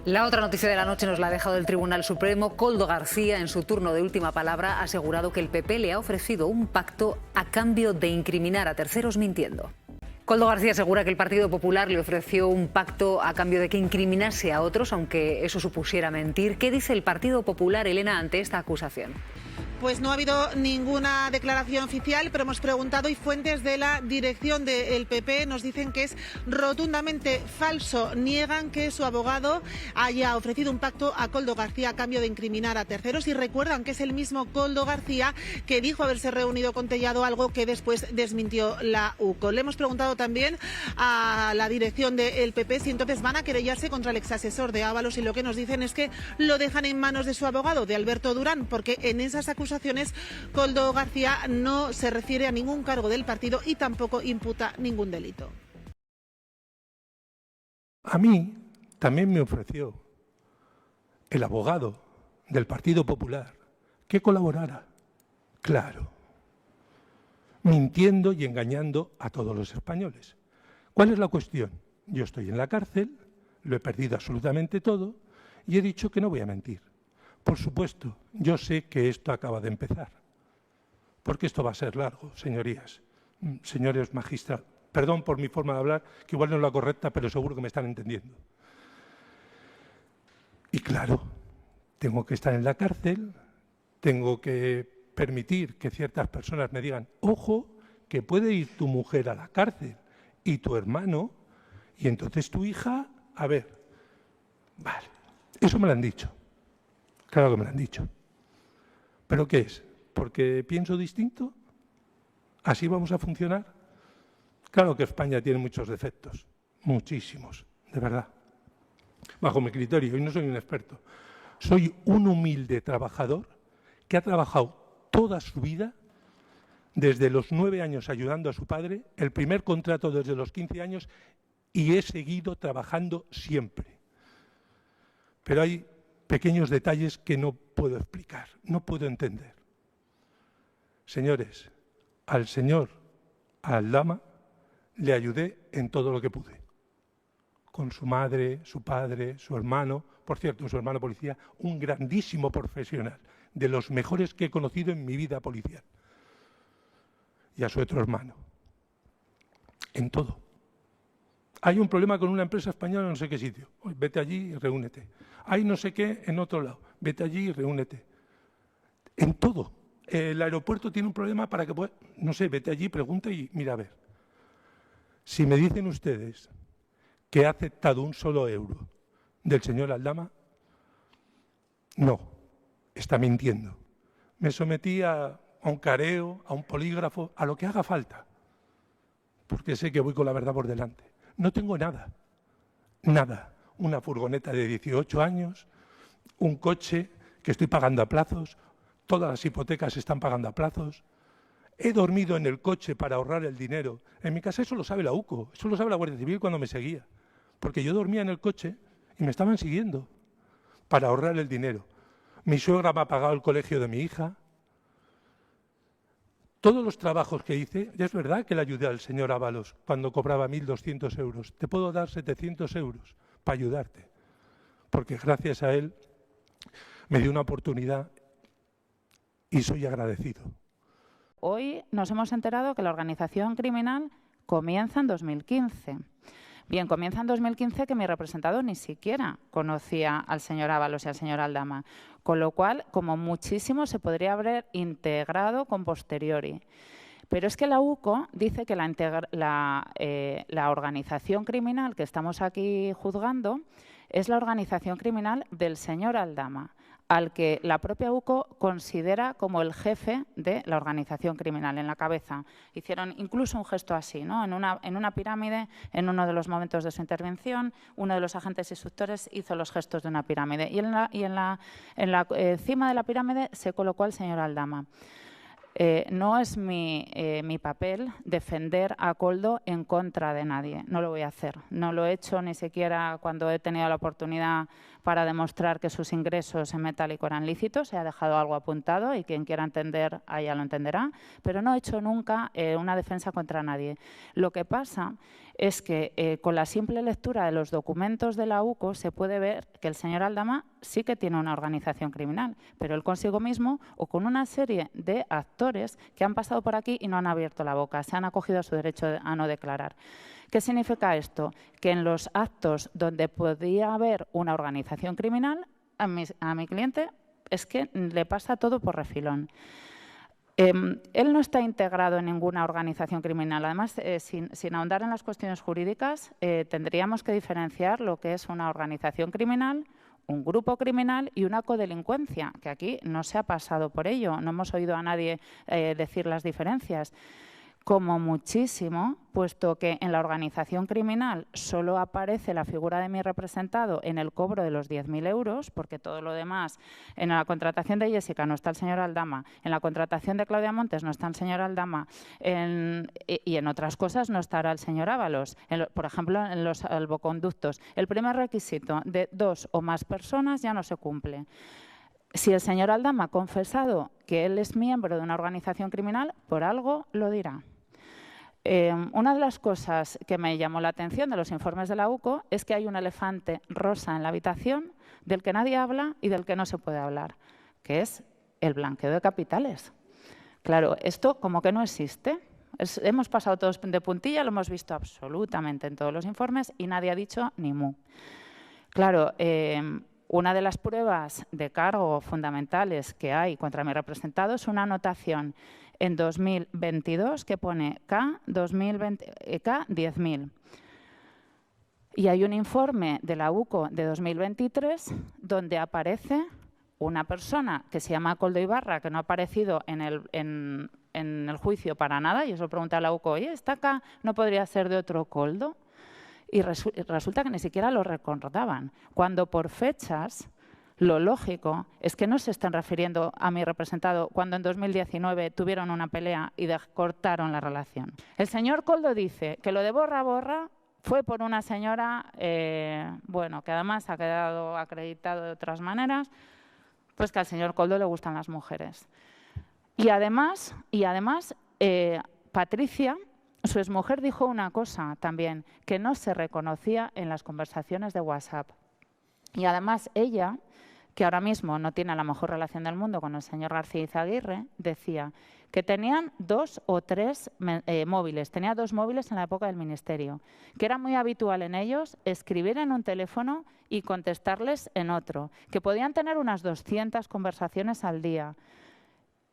La otra noticia de la noche nos la ha dejado el Tribunal Supremo. Koldo García, en su turno de última palabra, ha asegurado que el PP le ha ofrecido un pacto a cambio de incriminar a terceros mintiendo. Koldo García asegura que el Partido Popular le ofreció un pacto a cambio de que incriminase a otros, aunque eso supusiera mentir. ¿Qué dice el Partido Popular, Elena, ante esta acusación? Pues no ha habido ninguna declaración oficial, pero hemos preguntado y fuentes de la dirección del PP nos dicen que es rotundamente falso. Niegan que su abogado haya ofrecido un pacto a Koldo García a cambio de incriminar a terceros y recuerdan que es el mismo Koldo García que dijo haberse reunido con Tellado, algo que después desmintió la UCO. Le hemos preguntado también a la dirección del PP si entonces van a querellarse contra el exasesor de Ábalos y lo que nos dicen es que lo dejan en manos de su abogado, de Alberto Durán, porque en esas acusaciones Koldo García no se refiere a ningún cargo del partido y tampoco imputa ningún delito. A mí también me ofreció el abogado del Partido Popular que colaborara, claro, mintiendo y engañando a todos los españoles. ¿Cuál es la cuestión? Yo estoy en la cárcel, lo he perdido absolutamente todo y he dicho que no voy a mentir. Por supuesto, yo sé que esto acaba de empezar, porque esto va a ser largo, señorías, señores magistrados. Perdón por mi forma de hablar, que igual no es la correcta, pero seguro que me están entendiendo. Y claro, tengo que estar en la cárcel, tengo que permitir que ciertas personas me digan, ojo, que puede ir tu mujer a la cárcel y tu hermano, y entonces tu hija, a ver, vale, eso me lo han dicho. Claro que me lo han dicho. ¿Pero qué es? ¿Porque pienso distinto? ¿Así vamos a funcionar? Claro que España tiene muchos defectos, muchísimos, de verdad. Bajo mi criterio, y no soy un experto, soy un humilde trabajador que ha trabajado toda su vida, desde los 9 años ayudando a su padre, el primer contrato desde los 15 años, y he seguido trabajando siempre. Pero hay pequeños detalles que no puedo explicar, no puedo entender. Señores, al señor Aldama le ayudé en todo lo que pude. Con su madre, su padre, su hermano, por cierto, su hermano policía, un grandísimo profesional, de los mejores que he conocido en mi vida policial. Y a su otro hermano. En todo. Hay un problema con una empresa española en no sé qué sitio. Vete allí y reúnete. Hay no sé qué en otro lado. Vete allí y reúnete. En todo. El aeropuerto tiene un problema para que pueda... No sé, vete allí, pregunta y mira a ver. Si me dicen ustedes que ha aceptado un solo euro del señor Aldama, no, está mintiendo. Me sometí a un careo, a un polígrafo, a lo que haga falta. Porque sé que voy con la verdad por delante. No tengo nada, nada. Una furgoneta de 18 años, un coche que estoy pagando a plazos, todas las hipotecas se están pagando a plazos. He dormido en el coche para ahorrar el dinero. En mi casa eso lo sabe la UCO, eso lo sabe la Guardia Civil cuando me seguía. Porque yo dormía en el coche y me estaban siguiendo para ahorrar el dinero. Mi suegra me ha pagado el colegio de mi hija. Todos los trabajos que hice, ya es verdad que le ayudé al señor Ábalos cuando cobraba 1.200 euros. Te puedo dar 700 euros para ayudarte, porque gracias a él me dio una oportunidad y soy agradecido. Hoy nos hemos enterado que la organización criminal comienza en 2015. Bien, comienza en 2015 que mi representado ni siquiera conocía al señor Ábalos y al señor Aldama, con lo cual, como muchísimo, se podría haber integrado con posteriori. Pero es que la UCO dice que la organización criminal que estamos aquí juzgando es la organización criminal del señor Aldama, al que la propia UCO considera como el jefe de la organización criminal, en la cabeza. Hicieron incluso un gesto así, ¿no? En una pirámide, en uno de los momentos de su intervención, uno de los agentes instructores hizo los gestos de una pirámide. Y en la cima de la pirámide se colocó al señor Aldama. No es mi papel defender a Koldo en contra de nadie, no lo voy a hacer. No lo he hecho ni siquiera cuando he tenido la oportunidad para demostrar que sus ingresos en metálico eran lícitos. Se ha dejado algo apuntado y quien quiera entender, allá lo entenderá. Pero no he hecho nunca una defensa contra nadie. Lo que pasa es que con la simple lectura de los documentos de la UCO se puede ver que el señor Aldama sí que tiene una organización criminal, pero él consigo mismo o con una serie de actores que han pasado por aquí y no han abierto la boca, se han acogido a su derecho a no declarar. ¿Qué significa esto? Que en los actos donde podía haber una organización criminal, a mi cliente es que le pasa todo por refilón. Él no está integrado en ninguna organización criminal. Además, sin ahondar en las cuestiones jurídicas, tendríamos que diferenciar lo que es una organización criminal, un grupo criminal y una codelincuencia, que aquí no se ha pasado por ello. No hemos oído a nadie decir las diferencias. Como muchísimo, puesto que en la organización criminal solo aparece la figura de mi representado en el cobro de los 10.000 euros, porque todo lo demás, en la contratación de Jessica no está el señor Aldama, en la contratación de Claudia Montes no está el señor Aldama, y en otras cosas no estará el señor Ábalos. Por ejemplo, en los salvoconductos, el primer requisito de 2 o más personas ya no se cumple. Si el señor Aldama ha confesado que él es miembro de una organización criminal, por algo lo dirá. Una de las cosas que me llamó la atención de los informes de la UCO es que hay un elefante rosa en la habitación del que nadie habla y del que no se puede hablar, que es el blanqueo de capitales. Claro, esto como que no existe. Hemos pasado todos de puntilla, lo hemos visto absolutamente en todos los informes y nadie ha dicho ni mu. Claro, una de las pruebas de cargo fundamentales que hay contra mi representado es una anotación en 2022 que pone K 10.000. Y hay un informe de la UCO de 2023 donde aparece una persona que se llama Koldo Ibarra, que no ha aparecido en el juicio para nada. Y eso pregunta a la UCO, oye, ¿esta K no podría ser de otro Koldo? Y resulta que ni siquiera lo recordaban, cuando por fechas lo lógico es que no se estén refiriendo a mi representado cuando en 2019 tuvieron una pelea y cortaron la relación. El señor Koldo dice que lo de borra fue por una señora, bueno, que además ha quedado acreditado de otras maneras, pues que al señor Koldo le gustan las mujeres. Y además Patricia, su exmujer, dijo una cosa también, que no se reconocía en las conversaciones de WhatsApp. Y además ella, que ahora mismo no tiene la mejor relación del mundo con el señor García Izaguirre, decía que tenían 2 o 3 móviles, tenía 2 móviles en la época del ministerio, que era muy habitual en ellos escribir en un teléfono y contestarles en otro, que podían tener unas 200 conversaciones al día.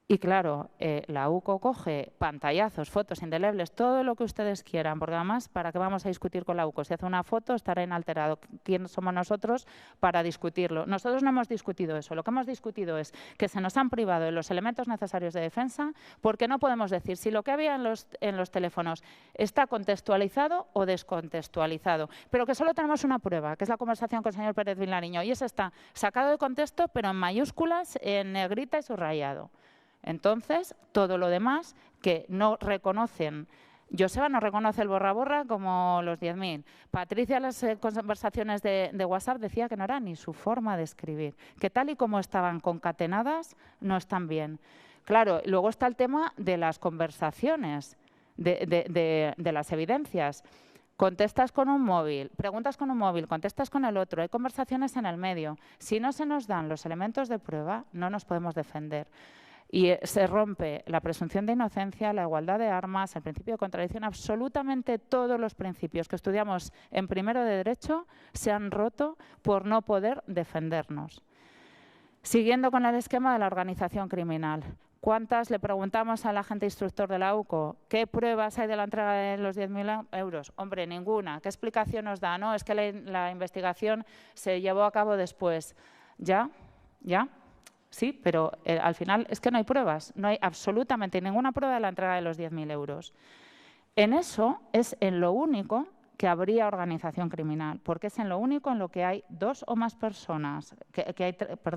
Y claro, la UCO coge pantallazos, fotos indelebles, todo lo que ustedes quieran, porque además, ¿para qué vamos a discutir con la UCO? Si hace una foto, estará inalterado. ¿Quién somos nosotros para discutirlo? Nosotros no hemos discutido eso. Lo que hemos discutido es que se nos han privado de los elementos necesarios de defensa, porque no podemos decir si lo que había en los teléfonos está contextualizado o descontextualizado. Pero que solo tenemos una prueba, que es la conversación con el señor Pérez Vilariño, y ese está sacado de contexto, pero en mayúsculas, en negrita y subrayado. Entonces, todo lo demás que no reconocen, Joseba no reconoce el borra como los 10.000. Patricia, en las conversaciones de WhatsApp decía que no era ni su forma de escribir, que tal y como estaban concatenadas no están bien. Claro, luego está el tema de las conversaciones, de las evidencias. Contestas con un móvil, preguntas con un móvil, contestas con el otro, hay conversaciones en el medio. Si no se nos dan los elementos de prueba, no nos podemos defender. Y se rompe la presunción de inocencia, la igualdad de armas, el principio de contradicción. Absolutamente todos los principios que estudiamos en primero de Derecho se han roto por no poder defendernos. Siguiendo con el esquema de la organización criminal. ¿Cuántas le preguntamos al agente instructor de la UCO? ¿Qué pruebas hay de la entrega de los 10.000 euros? Hombre, ninguna. ¿Qué explicación nos da? No, es que la investigación se llevó a cabo después. ¿Ya? Sí, pero al final es que no hay pruebas, no hay absolutamente ninguna prueba de la entrega de los 10.000 euros. En eso es en lo único que habría organización criminal, porque es en lo único en lo que hay 2 o más personas,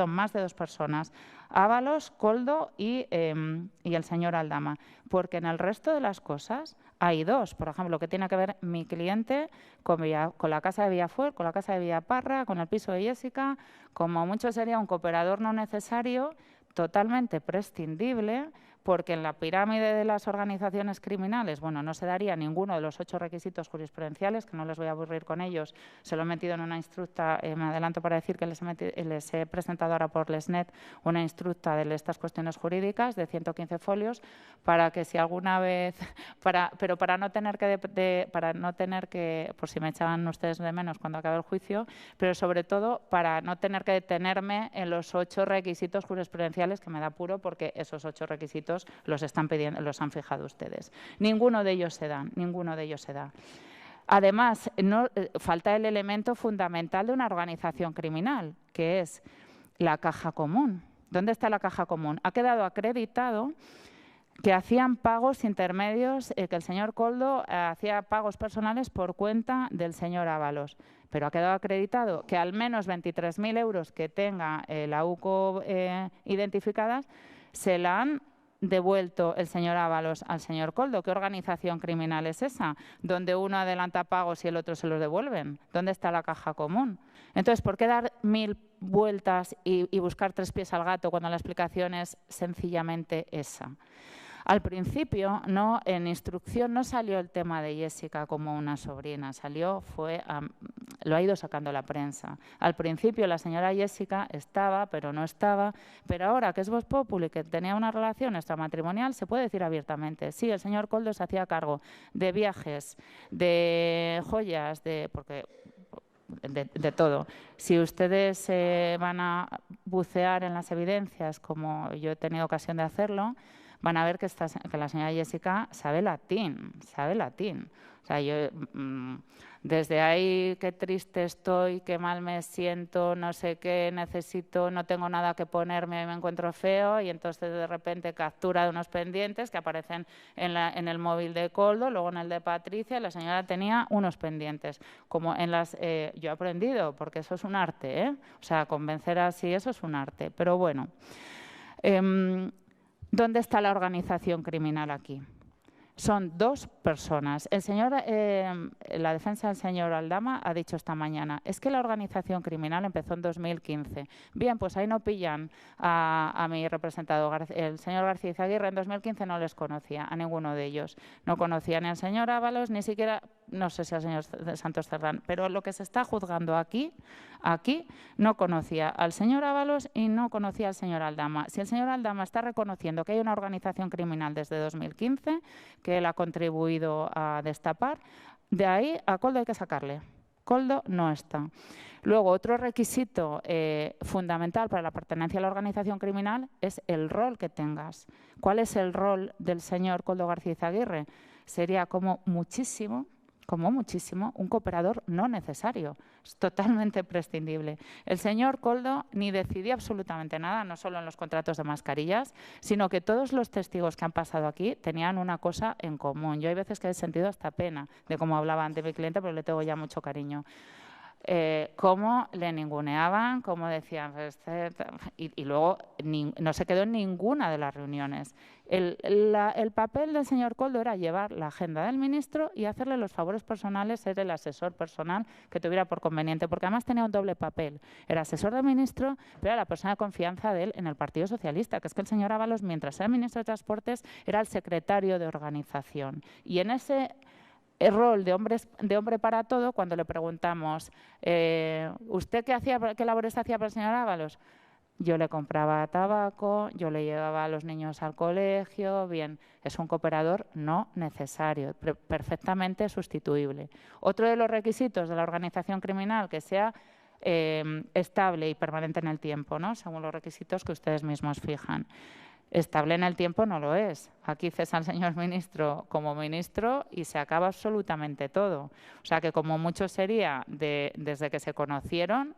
más de 2 personas, Ábalos, Koldo y el señor Aldama, porque en el resto de las cosas hay 2, por ejemplo, que tiene que ver mi cliente con la casa de Villafuer, con la casa de Villaparra, con el piso de Jessica, como mucho sería un cooperador no necesario, totalmente prescindible, porque en la pirámide de las organizaciones criminales, bueno, no se daría ninguno de los 8 requisitos jurisprudenciales, que no les voy a aburrir con ellos, se lo he metido en una instructa, me adelanto para decir que les he presentado ahora por Lesnet una instructa de estas cuestiones jurídicas de 115 folios, para que si alguna vez, pero para no tener que, por si me echaban ustedes de menos cuando acabe el juicio, pero sobre todo para no tener que detenerme en los 8 requisitos jurisprudenciales, que me da apuro porque esos 8 requisitos los están pidiendo, los han fijado ustedes. Ninguno de ellos se da, ninguno de ellos se da. Además, falta el elemento fundamental de una organización criminal, que es la caja común. ¿Dónde está la caja común? Ha quedado acreditado que hacían pagos intermedios, que el señor Koldo hacía pagos personales por cuenta del señor Ábalos. Pero ha quedado acreditado que al menos 23.000 euros que tenga la UCO identificadas se la han devuelto el señor Ábalos al señor Koldo. ¿Qué organización criminal es esa? Donde uno adelanta pagos y el otro se los devuelven. ¿Dónde está la caja común? Entonces, ¿por qué dar 1000 vueltas y buscar 3 pies al gato cuando la explicación es sencillamente esa? Al principio, en instrucción no salió el tema de Jessica como una sobrina, lo ha ido sacando la prensa. Al principio la señora Jessica estaba, pero no estaba, pero ahora que es Vox Populi, que tenía una relación extramatrimonial, se puede decir abiertamente. Sí, el señor Koldo se hacía cargo de viajes, de joyas, de todo. Si ustedes van a bucear en las evidencias, como yo he tenido ocasión de hacerlo, van a ver que la señora Jessica sabe latín. O sea, yo desde ahí, qué triste estoy, qué mal me siento, no sé qué, necesito, no tengo nada que ponerme, me encuentro feo, y entonces de repente captura de unos pendientes que aparecen en el móvil de Koldo, luego en el de Patricia, y la señora tenía unos pendientes. Como yo he aprendido, porque eso es un arte, ¿eh? O sea, convencer así, eso es un arte. Pero bueno, ¿dónde está la organización criminal aquí? Son 2 personas. La defensa del señor Aldama ha dicho esta mañana, es que la organización criminal empezó en 2015. Bien, pues ahí no pillan a mi representado, el señor García Izaguirre. En 2015 no les conocía a ninguno de ellos. No conocía ni al señor Ábalos, ni siquiera, no sé si al señor Santos Cerdán, pero lo que se está juzgando aquí no conocía al señor Ábalos y no conocía al señor Aldama. Si el señor Aldama está reconociendo que hay una organización criminal desde 2015, que él ha contribuido a destapar, de ahí a Koldo hay que sacarle. Koldo no está. Luego, otro requisito fundamental para la pertenencia a la organización criminal es el rol que tengas. ¿Cuál es el rol del señor Koldo García Izaguirre? Sería como muchísimo, un cooperador no necesario. Es totalmente prescindible. El señor Koldo ni decidía absolutamente nada, no solo en los contratos de mascarillas, sino que todos los testigos que han pasado aquí tenían una cosa en común. Yo hay veces que he sentido hasta pena de cómo hablaba ante mi cliente, pero le tengo ya mucho cariño. Cómo le ninguneaban, cómo decían, y luego no se quedó en ninguna de las reuniones. El papel del señor Koldo era llevar la agenda del ministro y hacerle los favores personales, ser el asesor personal que tuviera por conveniente, porque además tenía un doble papel. Era asesor del ministro, pero era la persona de confianza de él en el Partido Socialista, que es que el señor Ábalos, mientras era ministro de Transportes, era el secretario de organización. Y en ese rol de hombre para todo, cuando le preguntamos, ¿usted qué labores hacía para el señor Ábalos? Yo le compraba tabaco, yo le llevaba a los niños al colegio. Bien, es un cooperador no necesario, perfectamente sustituible. Otro de los requisitos de la organización criminal, que sea estable y permanente en el tiempo, ¿no? Según los requisitos que ustedes mismos fijan. Estable en el tiempo no lo es. Aquí cesa al señor ministro como ministro y se acaba absolutamente todo. O sea que como mucho sería desde que se conocieron,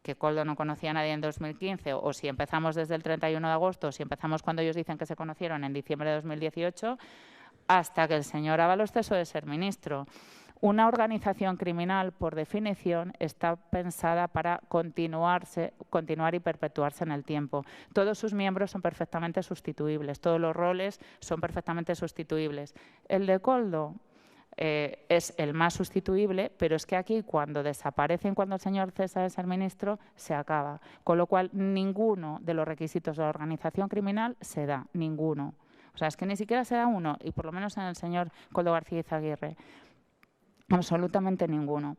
que Koldo no conocía a nadie en 2015, o si empezamos desde el 31 de agosto, o si empezamos cuando ellos dicen que se conocieron en diciembre de 2018, hasta que el señor Ábalos cesó de ser ministro. Una organización criminal, por definición, está pensada para continuar y perpetuarse en el tiempo. Todos sus miembros son perfectamente sustituibles, todos los roles son perfectamente sustituibles. El de Koldo, es el más sustituible, pero es que aquí cuando desaparecen, cuando el señor César es el ministro, se acaba. Con lo cual, ninguno de los requisitos de la organización criminal se da, ninguno. O sea, es que ni siquiera se da uno, y por lo menos en el señor Koldo García Izaguirre, absolutamente ninguno.